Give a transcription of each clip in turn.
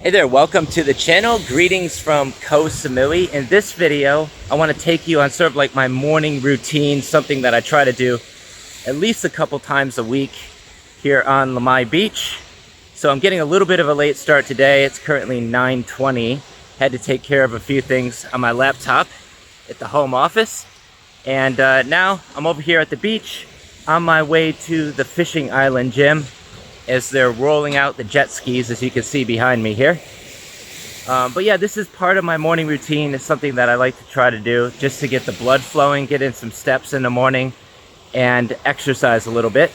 Hey there, welcome to the channel. Greetings from Koh Samui. In this video, I want to take you on sort of like my morning routine, something that I try to do at least a couple times a week here on Lamai Beach. So I'm getting a little bit of a late start today. It's currently 9:20. Had to take care of a few things on my laptop at the home office. And now I'm over here at the beach on my way to the fishing island gym as they're rolling out the jet skis, as you can see behind me here. But yeah, this is part of my morning routine. It's something that I like to try to do just to get the blood flowing, get in some steps in the morning, and exercise a little bit.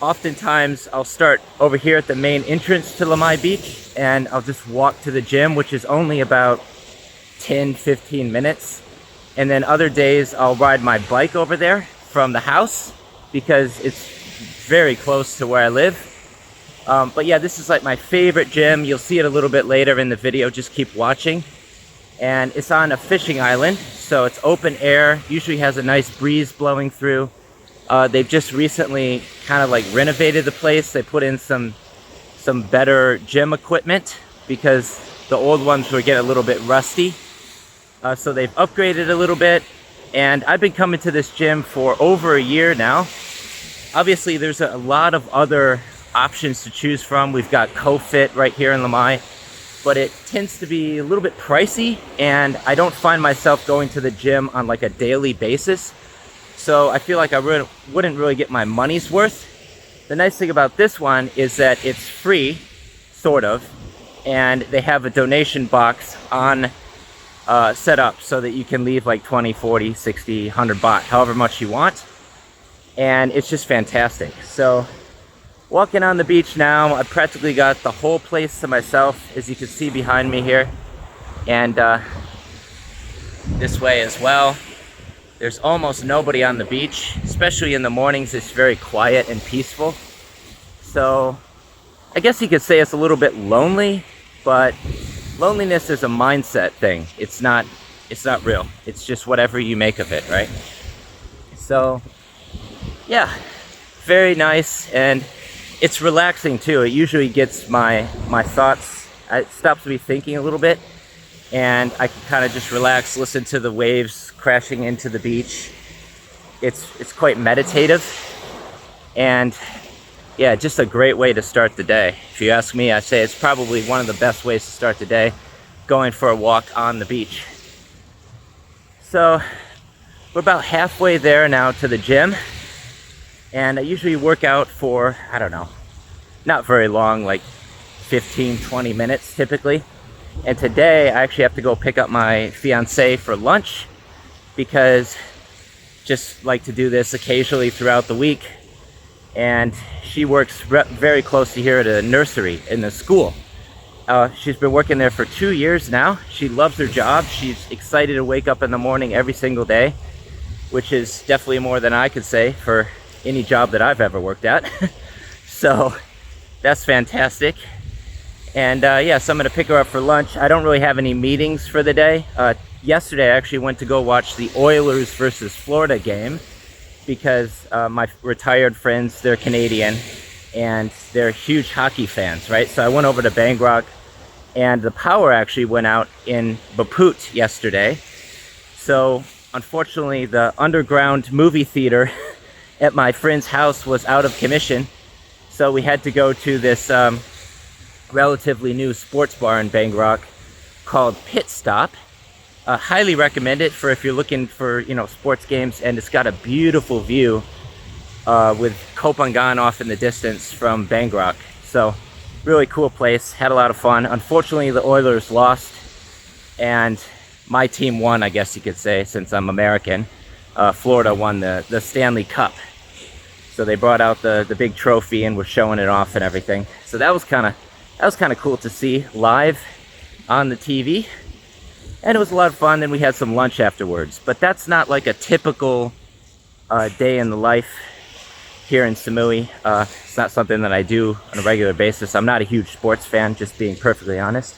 Oftentimes, I'll start over here at the main entrance to Lamai Beach, and I'll just walk to the gym, which is only about 10-15 minutes. And then other days, I'll ride my bike over there from the house because it's very close to where I live. But yeah, this is like my favorite gym. You'll see it a little bit later in the video. Just keep watching. And it's on a fishing island, so it's open air. Usually has a nice breeze blowing through. They've just recently kind of like renovated the place. They put in some better gym equipment because the old ones were getting a little bit rusty. So they've upgraded a little bit. And I've been coming to this gym for over a year now. Obviously, there's a lot of other options to choose from. We've got CoFit right here in Lamai, but it tends to be a little bit pricey, and I don't find myself going to the gym on like a daily basis. So I feel like I wouldn't really get my money's worth. The nice thing about this one is that it's free, sort of, and they have a donation box on set up so that you can leave like 20, 40, 60, 100 baht, however much you want. And it's just fantastic. So walking on the beach now, I've practically got the whole place to myself, as you can see behind me here. And this way as well. There's almost nobody on the beach, especially in the mornings. It's very quiet and peaceful. So I guess you could say it's a little bit lonely, but loneliness is a mindset thing. It's not real. It's just whatever you make of it, right? So yeah, very nice, and it's relaxing too. It usually gets my thoughts, it stops me thinking a little bit, and I can kind of just relax, listen to the waves crashing into the beach. It's quite meditative, and yeah, just a great way to start the day. If you ask me, I say it's probably one of the best ways to start the day, going for a walk on the beach. So we're about halfway there now to the gym. And I usually work out for, I don't know, not very long, like 15-20 minutes typically. And today I actually have to go pick up my fiance for lunch because just like to do this occasionally throughout the week. And she works very close to here at a nursery in the school. She's been working there for 2 years now. She loves her job. She's excited to wake up in the morning every single day, which is definitely more than I could say for any job that I've ever worked at. So that's fantastic. And yeah, so I'm gonna pick her up for lunch. I don't really have any meetings for the day. Yesterday I actually went to go watch the Oilers versus Florida game because my retired friends, they're Canadian and they're huge hockey fans, right? So I went over to Bangkok, and the power actually went out in Baput yesterday. So unfortunately the underground movie theater at my friend's house was out of commission, so we had to go to this relatively new sports bar in Bangkok called Pit Stop. Highly recommend it for if you're looking for, you know, sports games, and it's got a beautiful view with Koh Phangan off in the distance from Bangkok. So really cool place, had a lot of fun. Unfortunately the Oilers lost, and my team won, I guess you could say, since I'm American. Florida won the Stanley Cup. So they brought out the big trophy and were showing it off and everything. So that was kind of cool to see live on the TV. And it was a lot of fun. Then we had some lunch afterwards. But that's not like a typical day in the life here in Samui. It's not something that I do on a regular basis. I'm not a huge sports fan, just being perfectly honest.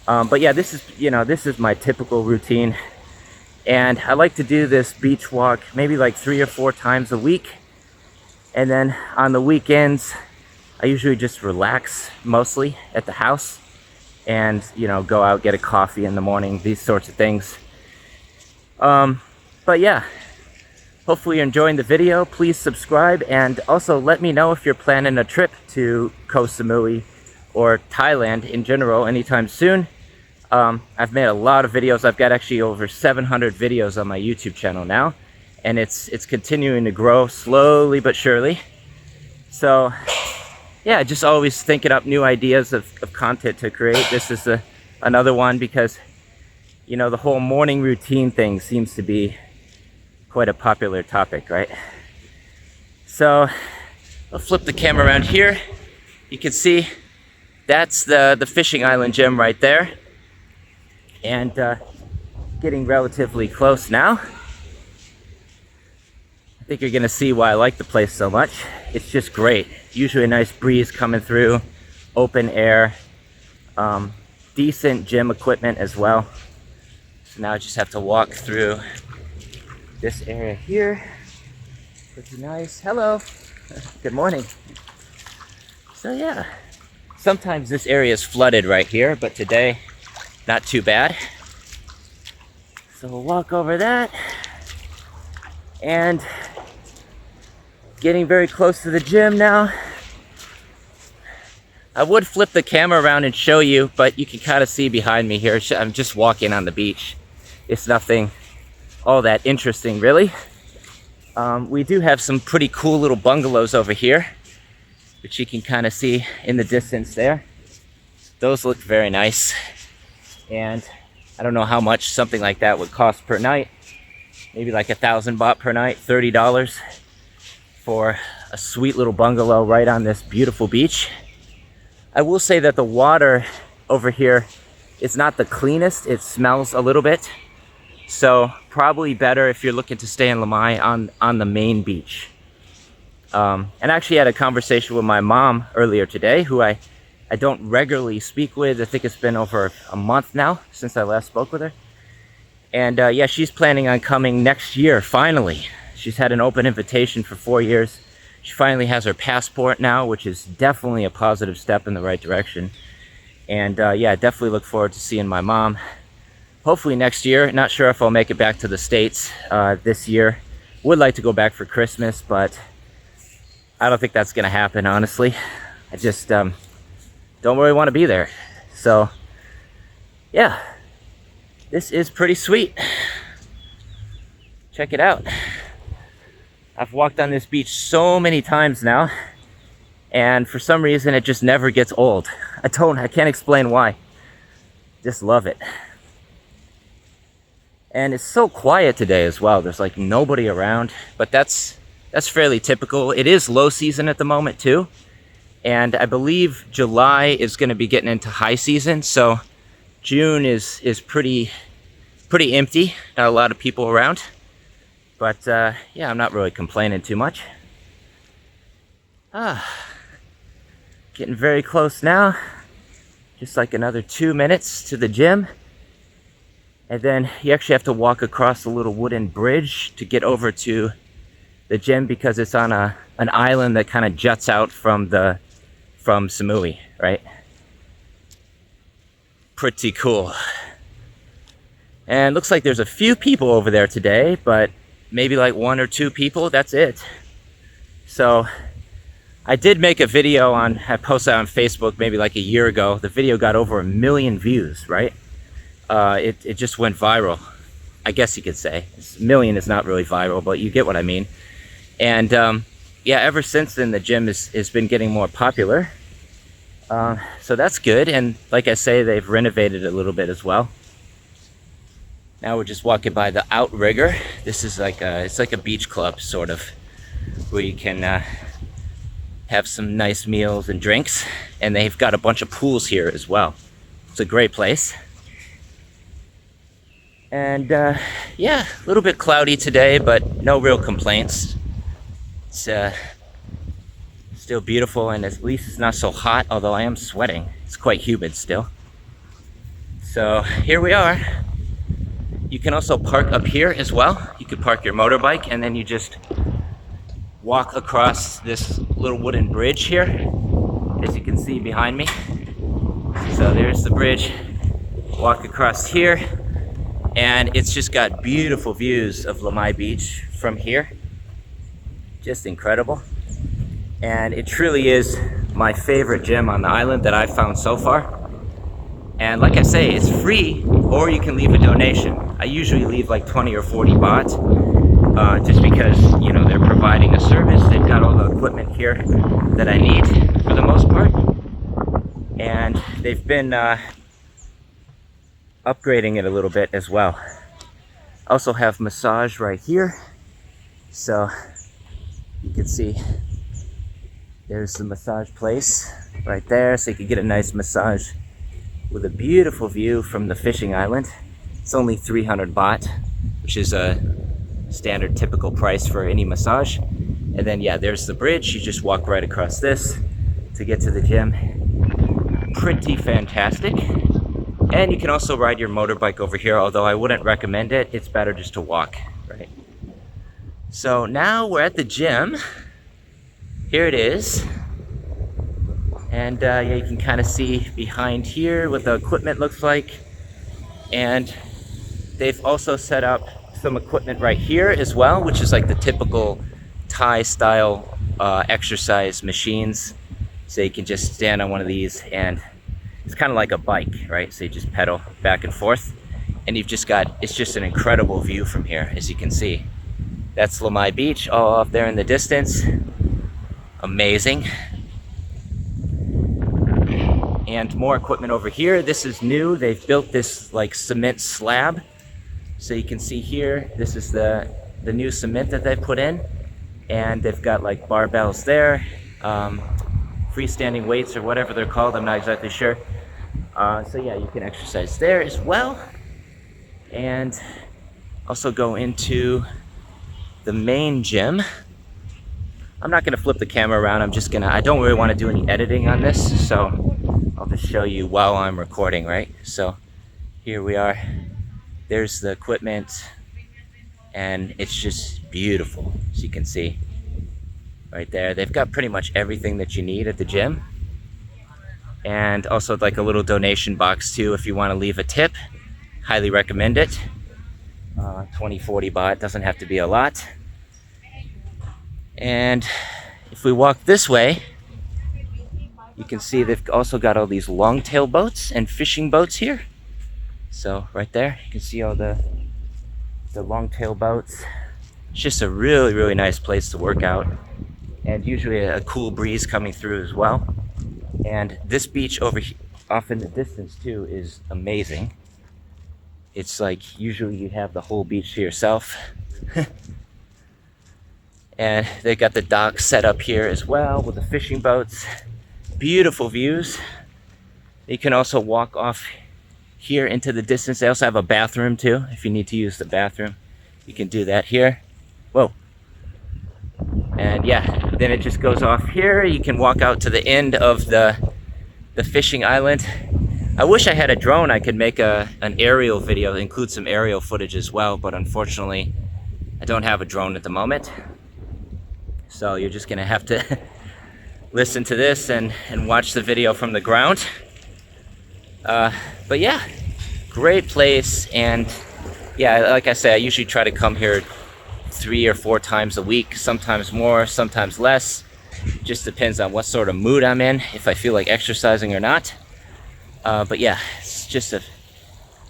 But yeah, this is my typical routine. And I like to do this beach walk maybe like 3 or 4 times a week. And then on the weekends, I usually just relax mostly at the house. and, you know, go out, get a coffee in the morning, these sorts of things. But yeah, hopefully you're enjoying the video. Please subscribe, and also let me know if you're planning a trip to Koh Samui or Thailand in general anytime soon. I've made a lot of videos. I've got actually over 700 videos on my YouTube channel now, and it's continuing to grow slowly but surely. So yeah, just always thinking up new ideas of content to create. This is another one because, you know, the whole morning routine thing seems to be quite a popular topic, right? So I'll flip the camera around here. You can see that's the fishing island gym right there, and getting relatively close now. I think you're gonna see why I like the place so much. It's just great. Usually a nice breeze coming through, open air, decent gym equipment as well. So now I just have to walk through this area here. Pretty nice. Hello. Good morning. So yeah, sometimes this area is flooded right here, but today, not too bad. So we'll walk over that, and getting very close to the gym now. I would flip the camera around and show you, but you can kind of see behind me here. I'm just walking on the beach. It's nothing all that interesting, really. We do have some pretty cool little bungalows over here, which you can kind of see in the distance there. Those look very nice. And I don't know how much something like that would cost per night. Maybe like 1,000 baht per night, $30 for a sweet little bungalow right on this beautiful beach. I will say that the water over here is not the cleanest. It smells a little bit. So probably better if you're looking to stay in Lamai on the main beach. And I actually had a conversation with my mom earlier today, who I don't regularly speak with. I think it's been over a month now since I last spoke with her. And yeah, she's planning on coming next year, finally. She's had an open invitation for 4 years. She finally has her passport now, which is definitely a positive step in the right direction. And yeah, I definitely look forward to seeing my mom. Hopefully next year. Not sure if I'll make it back to the States this year. Would like to go back for Christmas, but I don't think that's gonna happen, honestly. I just don't really want to be there. So yeah, this is pretty sweet. Check it out. I've walked on this beach so many times now, and for some reason it just never gets old. I can't explain why. Just love it. And it's so quiet today as well. There's like nobody around, but that's fairly typical. It is low season at the moment too. And I believe July is going to be getting into high season. So June is pretty empty. Not a lot of people around. But yeah, I'm not really complaining too much. Getting very close now. Just like another 2 minutes to the gym. And then you actually have to walk across a little wooden bridge to get over to the gym, because it's on an island that kind of juts out from Samui, right? Pretty cool. And looks like there's a few people over there today, but maybe like 1 or 2 people, that's it. So I did make a video I posted on Facebook maybe like a year ago. The video got over 1 million views, right? It just went viral, I guess you could say. 1 million is not really viral, but you get what I mean. And yeah, ever since then the gym has been getting more popular. So that's good. And like I say, they've renovated it a little bit as well. Now we're just walking by the Outrigger. This is like it's like a beach club sort of, where you can have some nice meals and drinks. And they've got a bunch of pools here as well. It's a great place. And yeah, a little bit cloudy today, but no real complaints. It's still beautiful, and at least it's not so hot, although I am sweating. It's quite humid still. So here we are. You can also park up here as well. You could park your motorbike, and then you just walk across this little wooden bridge here, as you can see behind me. So So there's the bridge. Walk across here, and it's just got beautiful views of Lamai Beach from here. Just incredible. And it truly is my favorite gym on the island that I've found so far. And like I say, it's free, or you can leave a donation. I usually leave like 20 or 40 baht, just because, you know, they're providing a service. They've got all the equipment here that I need for the most part. And they've been upgrading it a little bit as well. Also have massage right here. So you can see there's the massage place right there. So you can get a nice massage with a beautiful view from the fishing island. It's only 300 baht, which is a standard typical price for any massage. And then yeah, there's the bridge. You just walk right across this to get to the gym. Pretty fantastic. And you can also ride your motorbike over here, although I wouldn't recommend it. It's better just to walk, right? So now we're at the gym. Here it is. And yeah, you can kind of see behind here what the equipment looks like. And they've also set up some equipment right here as well, which is like the typical Thai style exercise machines. So you can just stand on one of these, and it's kind of like a bike, right? So you just pedal back and forth, and you've just got, it's just an incredible view from here, as you can see. That's Lamai Beach, all off there in the distance. Amazing. And more equipment over here. This is new. They've built this like cement slab. So you can see here, this is the new cement that they put in. And they've got like barbells there, freestanding weights or whatever they're called. I'm not exactly sure. So yeah, you can exercise there as well. And also go into the main gym. I'm not gonna flip the camera around. I don't really want to do any editing on this. So I'll just show you while I'm recording, right? So here we are. There's the equipment, and it's just beautiful, as you can see right there. They've got pretty much everything that you need at the gym. And also like a little donation box too, if you want to leave a tip. Highly recommend it. 20, 40 baht, doesn't have to be a lot. And if we walk this way, you can see they've also got all these long-tail boats and fishing boats here. So right there, you can see all the long-tail boats. It's just a really, really nice place to work out. And usually a cool breeze coming through as well. And this beach over here, off in the distance too, is amazing. It's like, usually you have the whole beach to yourself. And they got the dock set up here as well with the fishing boats. Beautiful views. You can also walk off here into the distance. They also have a bathroom too. If you need to use the bathroom, you can do that here. Whoa. And yeah, then it just goes off here. You can walk out to the end of the fishing island. I wish I had a drone. I could make an aerial video, include some aerial footage as well, but unfortunately I don't have a drone at the moment. So you're just gonna have to listen to this and watch the video from the ground. But yeah, great place. And yeah, like I say, I usually try to come here 3 or 4 times a week, sometimes more, sometimes less. Just depends on what sort of mood I'm in, if I feel like exercising or not. But yeah, it's just a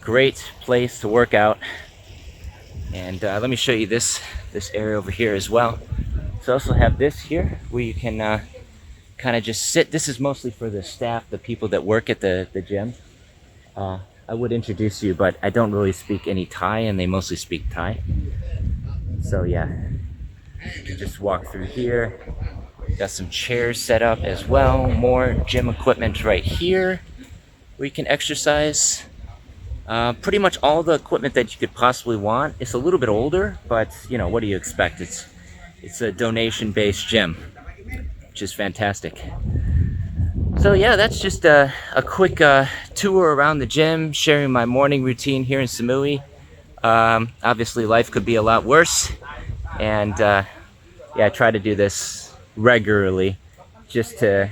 great place to work out. And let me show you this area over here as well. So I also have this here where you can kind of just sit. This is mostly for the staff, the people that work at the gym. I would introduce you, but I don't really speak any Thai, and they mostly speak Thai. So yeah, you just walk through here. Got some chairs set up as well. More gym equipment right here where you can exercise. Pretty much all the equipment that you could possibly want. It's a little bit older, but you know, what do you expect? It's a donation-based gym, which is fantastic. So yeah, that's just a quick tour around the gym, sharing my morning routine here in Samui. Obviously life could be a lot worse, and yeah, I try to do this regularly just to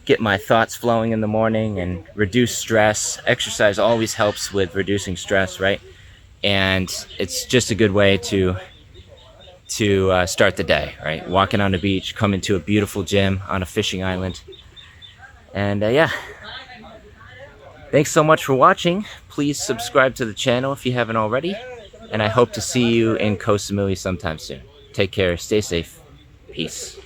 get my thoughts flowing in the morning and reduce stress. Exercise always helps with reducing stress, right? And it's just a good way to start the day, right? Walking on the beach, coming to a beautiful gym on a fishing island. And yeah, thanks so much for watching. Please subscribe to the channel if you haven't already. And I hope to see you in Koh Samui sometime soon. Take care, stay safe, peace.